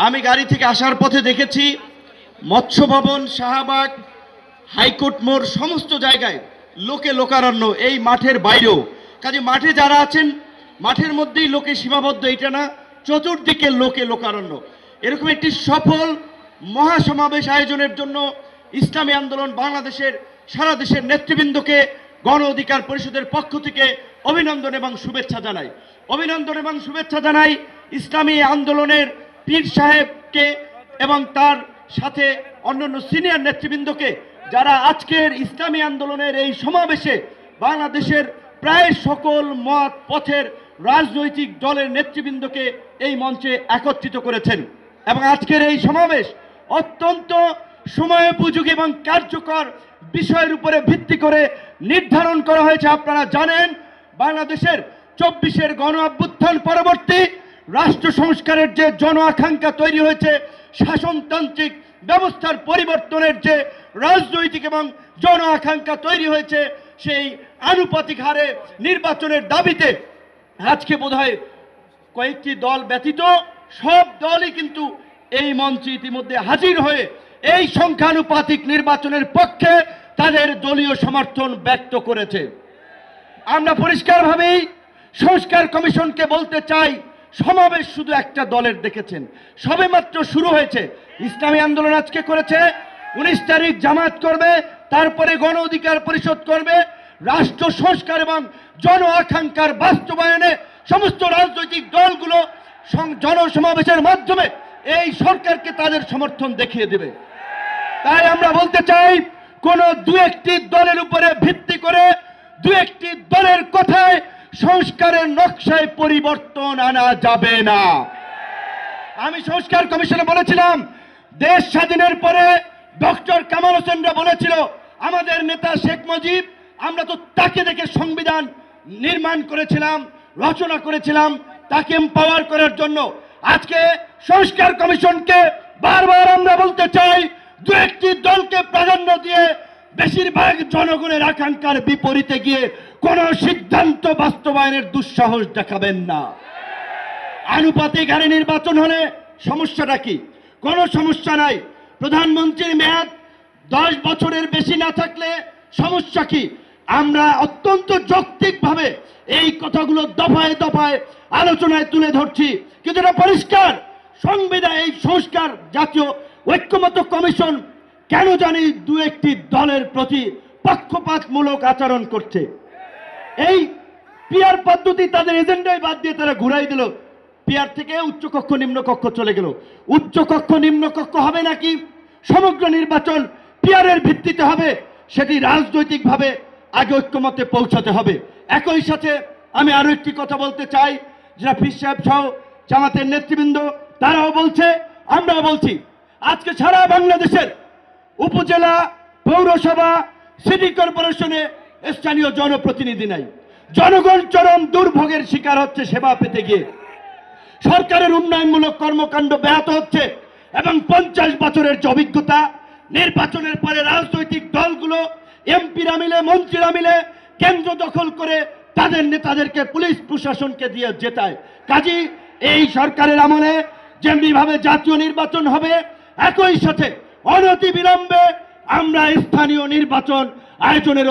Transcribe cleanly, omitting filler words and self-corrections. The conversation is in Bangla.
আমি গাড়ি থেকে আসার পথে দেখেছি মৎস্য ভবন, শাহবাগ, হাইকোর্ট মোড় সমস্ত জায়গায় লোকে লোকারণ্য, এই মাঠের বাইরেও। কাজে মাঠে যারা আছেন মাঠের মধ্যেই লোকে সীমাবদ্ধ, এটা না, চতুর্দিকে লোকে লোকারণ্য। এরকম একটি সফল মহাসমাবেশ আয়োজনের জন্য ইসলামী আন্দোলন বাংলাদেশের সারা দেশের নেতৃবৃন্দকে গণ অধিকার পরিষদের পক্ষ থেকে অভিনন্দন এবং শুভেচ্ছা জানাই। অভিনন্দন এবং শুভেচ্ছা জানাই ইসলামী আন্দোলনের পীর সাহেবকে এবং তার সাথে অন্যান্য সিনিয়র নেতৃবৃন্দকে, যারা আজকের ইসলামী আন্দোলনের এই সমাবেশে বাংলাদেশের প্রায় সকল মত পথের রাজনৈতিক দলের নেতৃবৃন্দকে এই মঞ্চে একত্রিত করেছেন। এবং আজকের এই সমাবেশ অত্যন্ত সময়োপযোগী এবং কার্যকর বিষয়ের উপরে ভিত্তি করে নির্ধারণ করা হয়েছে। আপনারা জানেন, বাংলাদেশের 24-এর গণ অভ্যুত্থান পরবর্তী রাষ্ট্র সংস্কারের যে জন আকাঙ্ক্ষা তৈরি হয়েছে, শাসনতান্ত্রিক ব্যবস্থার পরিবর্তনের যে রাজনৈতিক এবং জন আকাঙ্ক্ষা তৈরি হয়েছে, সেই আনুপাতিক হারে নির্বাচনের দাবিতে আজকে বোধহয় কয়েকটি দল ব্যতীত সব দলই কিন্তু এই মঞ্চে ইতিমধ্যে হাজির হয়ে এই সংখ্যানুপাতিক নির্বাচনের পক্ষে তাদের দলীয় সমর্থন ব্যক্ত করেছে। আমরা পরিষ্কারভাবেই সংস্কার কমিশনকে বলতে চাই, সমাবেশ শুধু একটা দলের দেখেছেন, সবেমাত্র শুরু হয়েছে। ইসলামী আন্দোলন আজকে করেছে, 19 তারিখ জামাত করবে, তারপরে গণ অধিকার পরিষদ করবে। রাষ্ট্র সংস্কার এবং জন আকাঙ্ক্ষার বাস্তবায়নে সমস্ত রাজনৈতিক দলগুলো জনসমাবেশের মাধ্যমে এই সরকারকে তাদের সমর্থন দেখিয়ে দেবে। তাই আমরা বলতে চাই, কোন দু একটি দলের উপরে ভিত্তি করে দু একটি দলের কথায় সংস্কারের নকশায় পরিবর্তন আনা যাবে না। আমি সংস্কার কমিশনে বলেছিলাম, দেশ স্বাধীনের পরে ডক্টর কামাল হোসেনরা বলেছিল, আমাদের নেতা শেখ মুজিব, আমরা তো তাকে দেখে সংবিধান নির্মাণ করেছিলাম, রচনা করেছিলাম, তাকে এম্পাওয়ার করার জন্য। আজকে সংস্কার কমিশনকে বারবার আমরা বলতে চাই, দু একটি দলকে প্রাধান্য দিয়ে বেশিরভাগ জনগণের আকাঙ্ক্ষার বিপরীতে গিয়ে কোন সিদ্ধান্ত বাস্তবায়নের দুঃসাহস দেখাবেন না। আনুপাতিক হারে নির্বাচন হলে সমস্যাটা কি? কোনো সমস্যা নাই। প্রধানমন্ত্রীর মেয়াদ 10 বছরের বেশি না থাকলে সমস্যা কি? আমরা অত্যন্ত যৌক্তিকভাবে এই কথাগুলো দফায় দফায় আলোচনায় তুলে ধরছি, কিন্তু এটা পরিষ্কার, সংবিধান এই সংস্কার জাতীয় ঐক্যমত্য কমিশন কেন জানি দু একটি দলের প্রতি পক্ষপাতমূলক আচরণ করছে। এই পিয়ার পদ্ধতি তাদের এজেন্ডায় বাদ দিয়ে তারা ঘুরাই দিল। পিয়ার থেকে উচ্চকক্ষ নিম্নকক্ষ চলে গেল। উচ্চকক্ষ নিম্নকক্ষ হবে নাকি সমগ্র নির্বাচন পিয়ারের ভিত্তিতে হবে, সেটি রাজনৈতিকভাবে আগে ঐক্যমতে পৌঁছাতে হবে। একই সাথে আমি আরো একটি কথা বলতে চাই, যারা পীর সাহেব সহ জামাতের নেতৃবৃন্দ তারাও বলছে, আমরাও বলছি, আজকে সারা বাংলাদেশের উপজেলা, পৌরসভা, সিটি কর্পোরেশনে স্থানীয় জনপ্রতিনিধি নাই। জনগণ চরম দুর্ভোগের শিকার হচ্ছে সেবা পেতে গিয়ে। সরকারের উন্নয়নমূলক কর্মকাণ্ড ব্যাহত হচ্ছে এবং 50 বছরের যে অভিজ্ঞতা, নির্বাচনের পরে রাজনৈতিক দলগুলো, এমপিরা মিলে, মন্ত্রীরা মিলে কেন্দ্র দখল করে তাদের নেতাদেরকে পুলিশ প্রশাসনকে দিয়ে জেতায়। কাজী এই সরকারের আমলে যেমনিভাবে জাতীয় নির্বাচন হবে, একই সাথে অনতিবিলম্বে আমরা স্থানীয় নির্বাচন আয়োজনের